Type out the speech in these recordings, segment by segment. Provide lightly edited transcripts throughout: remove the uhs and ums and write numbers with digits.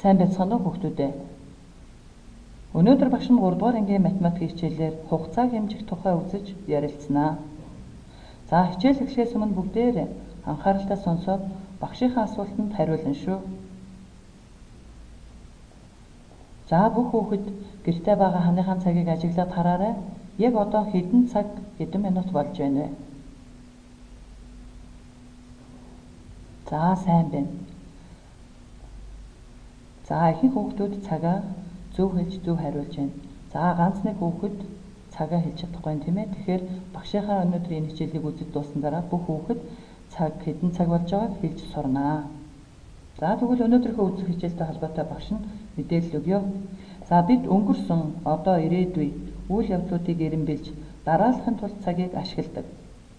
Сайн байцгаана уу хүүхдүүдээ. Өнөөдөр багш нь 3 дугаар ангийн математик хичээлээр хугацааг хэмжих тухай үзэж ярилцсанаа. За хичээл эхлэхээс өмнө бүгдээр анхааралтай сонсоод багшийнхаа асуултанд хариулна шүү. За бүх хүүхэд гэртээ байгаа ханыхаа цагийг ажиглаад хараарай. Яг одоо хэдэн цаг хэдэн минут болж байна вэ? За сайн байна. За ихэнх хүүхдүүд цагаа зөв хэлж зөв хариулж байна. За ганц нэг хүүхэд цагаа хэлж чадахгүй юм тийм ээ. Тэгэхээр багшийнхаа өнөөдөр энэ хичээлийг үзэж дууссан дараа бүх хүүхэд цаг хэдэн цаг болж байгааг хэлж сурнаа. За тэгвэл өнөөдрийнхөө үзэх хичээлтэй холбоотой багш нь мэдээлэл өгье. За бид өнгөрсөн одоо ирээдүй үйл явдлуудыг эренбэлж дараалахын тулд цагийг ашигладаг.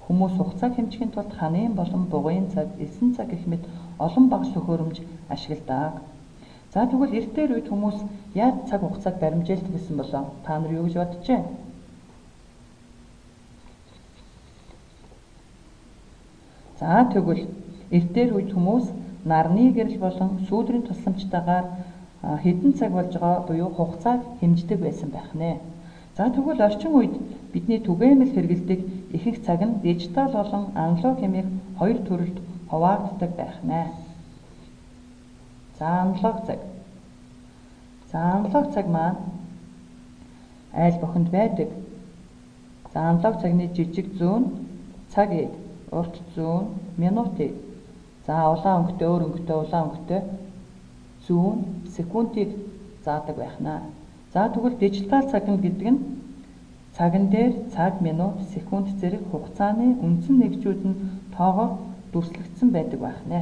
Хүмүүс хугацааг хэмжихийн тулд ханын болон бугын цаг, элсэн цаг гэх мэт олон багш төхөөрөмж ашигладаг. За тэгвэл эртээр үед хүмүүс яаж цаг хугацааг баримжаалдаг гэсэн болоо? Та нар юу гэж бодож байна? За тэгвэл эртээр үед хүмүүс нарны гэрэл болон сүүдрийн тусламжтайгаар хэдэн цаг болж байгаа буюу хугацааг хэмждэг байсан байх нэ. За тэгвэл орчин үед бидний түгээмэл хэрэгэлдэг ихэнх цаг нь дижитал болон аналог хэмээх хоёр төрөлд хуваагддаг байх нэ. За аналог цаг. За аналог цаг маань айл бохинд байдаг. За аналог цагны жижиг зүүн цаг хэд, урт зүүн минутыг. За улаан өнгөтэй өөр өнгөтэй улаан өнгөтэй зүүн секундыг заадаг байхнаа. За тэгвэл дижитал цаг гэдэг нь цаган дээр цаг, минут, секунд зэрэг хугацааны үндсэн нэгжүүд нь тоогоор дүрслэгдсэн байдаг байх нэ.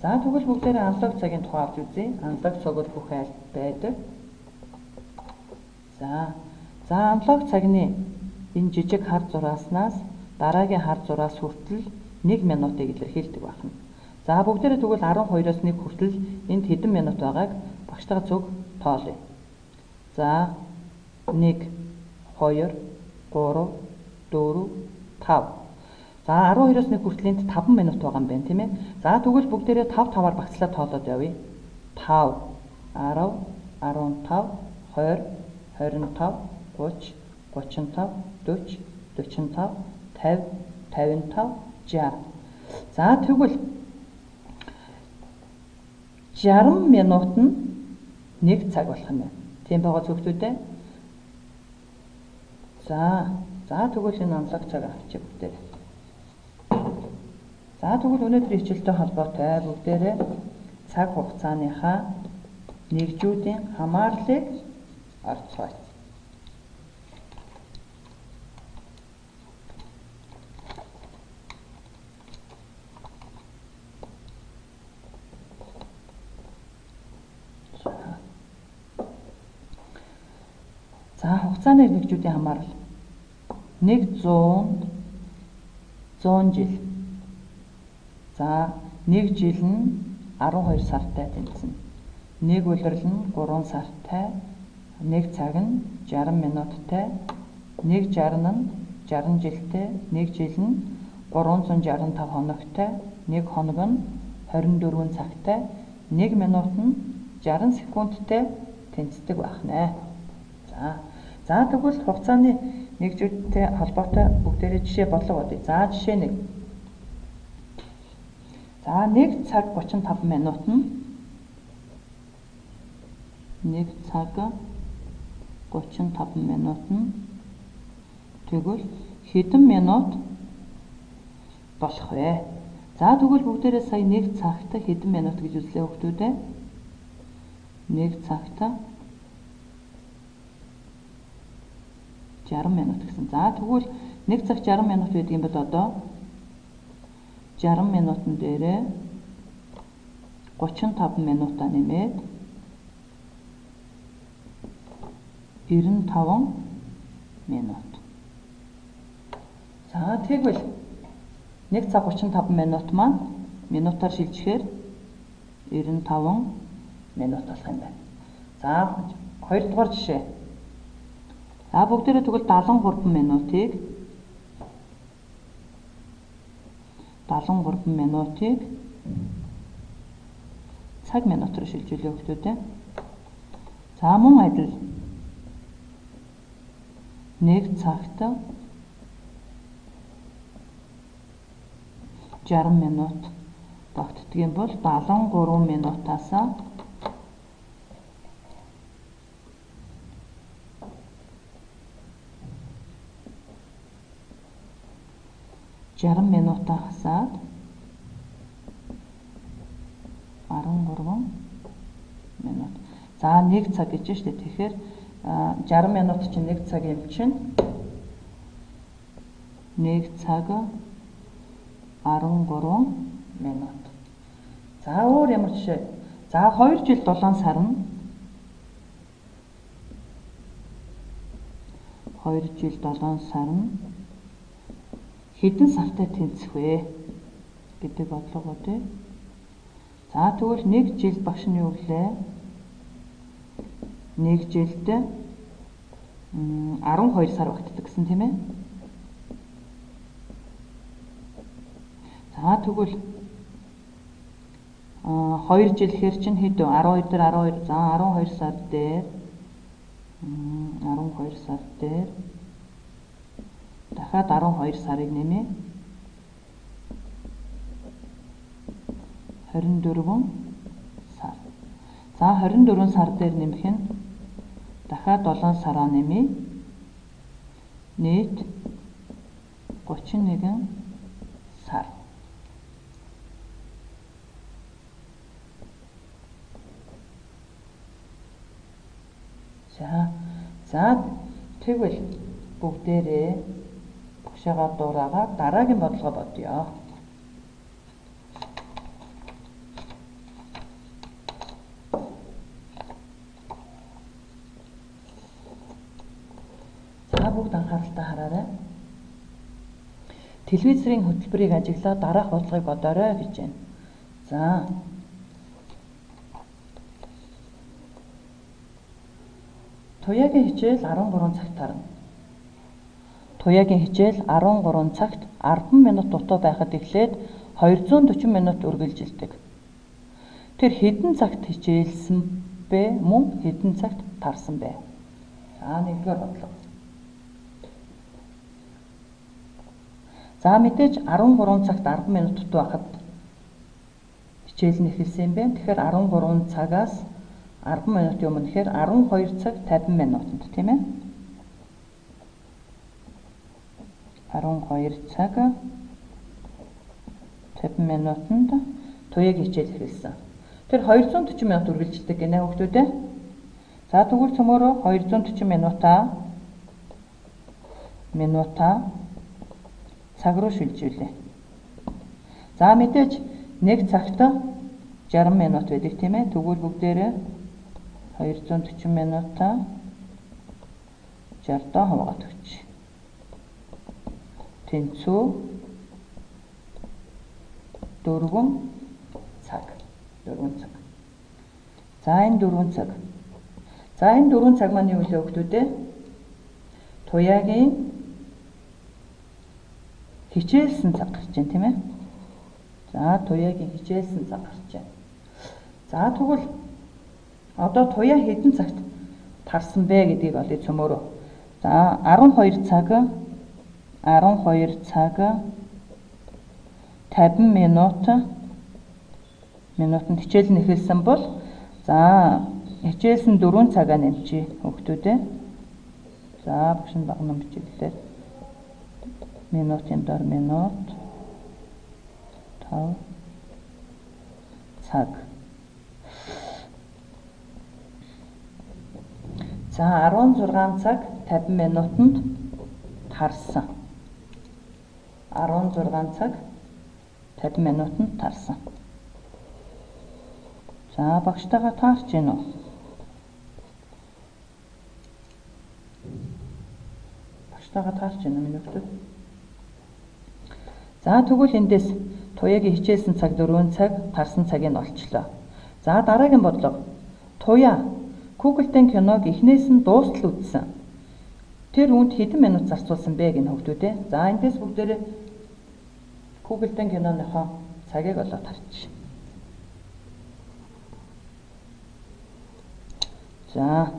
За тэгвэл бүгдээрээ аналог цагийн тухай авч үзье. Аналог цаг бол бүх айлд байдаг. За аналог цагны энэ жижиг хар зурааснаас дараагийн хар зураас хүртэл 1 минутыг илэрхийлдэг байна. За бүгдээрээ тэгвэл 12-оос 1 хүртэл энд хэдэн минут байгааг багштайгаа зөв тоолъё. За 1 2 3 4 5. За 12-оос 1 хүртэл энд 5 минут байгаа юм байна тийм ээ. За тэгвэл бүгдээрээ 5 5-аар багцлаад тоолоод явъя. 5 10 15 20 25 30 35 40 45 50 55 60. За тэгвэл 60 минут нь 1 цаг болох юм байна. Тийм байгаа зөвхтүүдээ. За тэгвэл энэ аналог цаг авчиг бүгдээ. За тэгвэл өнөөдрийн хичээлтэй холбоотой бүгдээрээ цаг хугацааныхаа нэгжүүдийн хамаарлыг орцгооё. За хугацааны нэгжүүдийн хамаарал. 100 жил. За 1 жил нь 12 сартай тэнцэнэ. 1 улирал нь 3 сартай, 1 цаг нь 60 минуттай, 1 60 нь 60 жилтэй, 1 жил нь 365 хоногтой, 1 хоног нь 24 цагтай, 1 минут нь 60 секундтай тэнцдэг байх нэ. За тэгвэл хугацааны нэгжүүдтэй холбоотой бүгдээрээ жишээ бодлого бодъё. За жишээ 1. За 1 цаг 35 минут нь 1 цаг 35 минут нь тэгвэл хэдэн минут болох вэ? За тэгвэл бүгдээрээ сая 1 цагт хэдэн минут гэж үзлээ хүүхдүүдээ. 1 цагт 60 минут гэсэн. За тэгвэл 1 цаг 60 минут байдаг юм бол одоо 60 минутын дээрээ 35 минутаа нэмээд 95 минут. За тэгвэл 1 цаг 35 минут маань минутаар шилжихээр 95 минут болох юм байна. За 2 дугаар жишээ. За бүгдээрээ тэгвэл 73 минутыг 73 минутыг цаг минутаар шилжүүлээ хүүхдүүдээ. За мөн адил 1 цагт 60 минут тогтдгийн бол 73 минутаас 60 минутаа хасаад 13 минут. За 1 цаг гэж шүү дээ. Тэгэхээр 60 минут чинь 1 цаг юм чинь 1 цаг 13 минут. За өөр ямар жишээ? За 2 жил 7 сар нь 2 жил 7 сар нь хэдэн сартай тэнцэх вэ гэдэг бодлого үү? За тэгвэл 1 жил багш нь юу гэлээ? 1 жилд 12 сар багтдаг гэсэн тийм ээ. За тэгвэл 2 жил хэр чинь хэд вэ? 12 дээр 12. За 12 сар дээр 12 сар дээр дахиад 12 сарыг нэмээ 24 сар. За 24 сар дээр нэмэх нь дахиад 7 сараа нэмээ нийт 31 сар. За тэгвэл бүгдээрээ багшаагаа дураагаад дараагийн бодлого бодъё. За бүгд анхааралтай хараарай. Телевизийн хөтөлбөрийг ажиглаад дараах бодлогыг бодоорой гэж байна. За Туяагийн хичээл 13 цагт тарна. Туяагийн хичээл 13 цагт 10 минут дутуу байхад эхлээд 240 минут үргэлжилдэг. Тэр хэдэн цагт хичээлсэн бэ? Мөн хэдэн цагт тарсан бэ? За нэгдүгээр бодлого. За мэдээж 13 цагт 10 минут дутуу байхад хичээл нь эхэлсэн юм байна. Тэгэхээр 13 цагаас 10 минутын өмнө тэгэхээр 12 цаг 50 минутанд тийм ээ. 12 цаг 50 минутанд туяагийн хичээл эхэлсэн. Тэр 240 минут үргэлжилдэг гинэ хүүхдүүд ээ. За тэгвэл цөмөөрөө 240 минутаа цаг руу шилжүүлээ. За мэдээж 1 цагт 60 минут байдаг тийм ээ. Тэгвэл бүгдээрээ 240 минутаа 60-аа хуваагаад өгч. Тэнцүү 4 цаг. 4 цаг. За энэ 4 цаг. За энэ 4 цаг маань юу вэ хүүхдүүд ээ? Туяагийн хичээлсэн цаг гарч байна тийм ээ. За туяагийн хичээлсэн цаг гарч байна. За тэгвэл одоо туяа хэдэн цагт тарсан бэ гэдгийг олъё цөмөөрөө. За 12 цаг 50 минутанд хичээл нь эхэлсэн бол за хичээлсэн 4 цагаа нэмчи хүүхдүүдээ. За багш нь багнаа бичиглээ. Минутын дор минут 5 цаг. За 16 цаг 50 минутанд тарсан. 16 цаг 50 минутанд тарсан. За багштайгаа таарч гин үү? Багштайгаа таарч гин үү минь өгтөд? За тэгвэл эндээс туяагийн хичээлсэн цаг 4 цаг, тарсан цагийг олчлоо. За дараагийн бодлого. Туяа Google-тэй киног эхнээс нь дуустал үзсэн. Тэр үүнд хэдэн минут зарцуулсан бэ гэнэ хүүхдүүдээ. За эндээс бүгдээрээ Google-тэй киноныхоо цагийг олоод харчих. За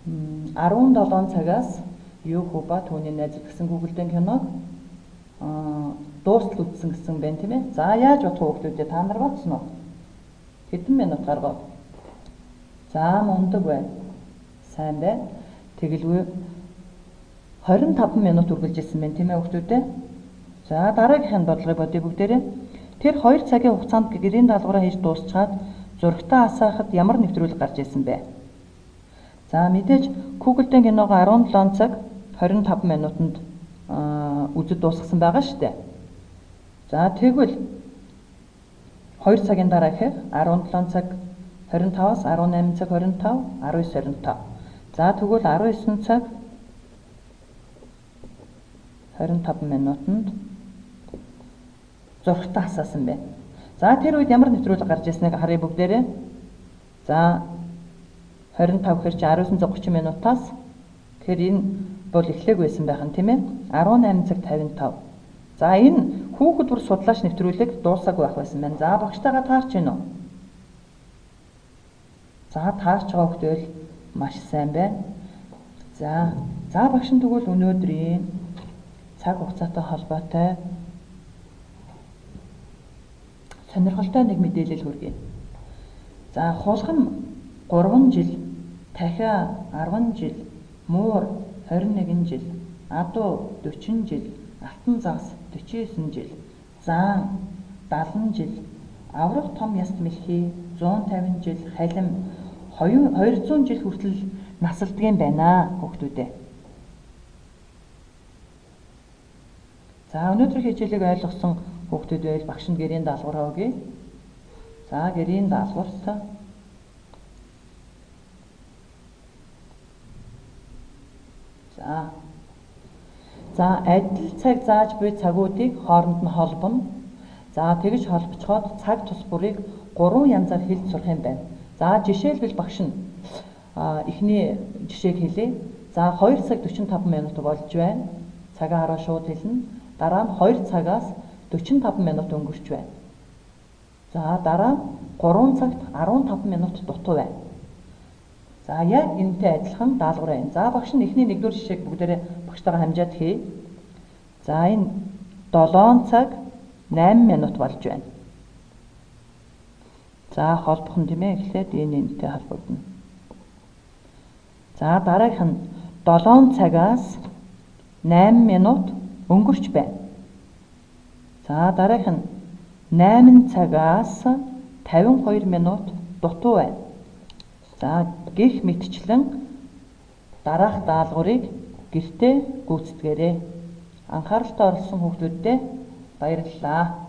17 цагаас юу хөө ба түүний найз гэсэн Google-ийн киног дуустал үзсэн гэсэн байна тийм ээ. За яаж бодох вэ хүүхдүүдээ, та нар бодсон уу? Хэдэн минут гаргав? За мундаг байна. Сайн байна. Тэгэлгүй 25 минут үргэлжилсэн байна тийм ээ хүүхдүүдээ. За дараагийнхын бодлогыг бодъё бүгдээрээ. Тэр 2 цагийн хугацаанд гэрийн даалгавраа хийж дуусчаад зурагтаа асаахад ямар нэвтрүүлэг гарч ирсэн бэ? За мэдээж Google-ийн киногоо 17 цаг 25 минутанд үзэж дуусгасан байгаа шүү дээ. За тэгвэл 2 цагийн дараа гэхээр 17 цаг 25-аас 18 цаг 25, 19 25. За тэгвэл 19 цаг 25 минутанд зурагтаа асаасан байна. За тэр үед ямар нэвтрүүлэг гарч ирснийг харъя бүгдээрээ. За 25 гэхээр чи 1930 минутаас тэгэхээр энэ бол эхлэх байсан байх нь тийм ээ. 18 цаг 55. За энэ хүүхэд бүр судлаач нэвтрүүлэг дуусаагүй байх байсан байна. За багштайгаа таарч гин үү? За таарч байгаа хүүхдүүд маш сайн байна. За багш нь тэгвэл өнөөдрийн цаг хугацаатай холбоотой сонирхолтой нэг мэдээлэл хүргэе. За хулгам 3 жил, дахиа 10 жил, муур 21 жил, адуу 40 жил, алтан загас 49 жил, заан 70 жил, аврах том яст мэлхий 150 жил, халим 200 жил хүртэл насалдгийн байна хүүхдүүдээ. За өнөөдрийн хичээлийг ойлгосон хүүхдүүд байл багш нь гэрийн даалгавраа өгье. За гэрийн даалгаварт За адил цаг зааж буй цагуудыг хооронд нь холбоно. За тэгж холбочхоод цаг тус бүрийг 3 янзаар хэлж сурах юм байна. За жишээлбэл багш нь эхний жишээг хэлье. За 2 цаг 45 минут болж байна. Цагаа хараа шууд хэлнэ. Дараа нь 2 цагаас 45 минут өнгөрч байна. За дараа нь 3 цагт 15 минут дутуу байна. За яг энэтэй адилхан даалгавар байна. За багш нь эхний нэгдүгээр жишээг бүгдээрээ багштайгаа хамжаад хий. За энэ 7 цаг 8 минут болж байна. За холбох нь тийм ээ эхлээд энэ энэтэй холбогдно. За дараагийнх нь 7 цагаас 8 минут өнгөрч байна. За дараагийнх нь 8 цагаас 52 минут дутуу байна. За гэх мэтчлэн дараах даалгаврыг гэртээ гүйцэтгээрэй. Анхааралтай оролцсон хүүхдүүддээ баярлалаа.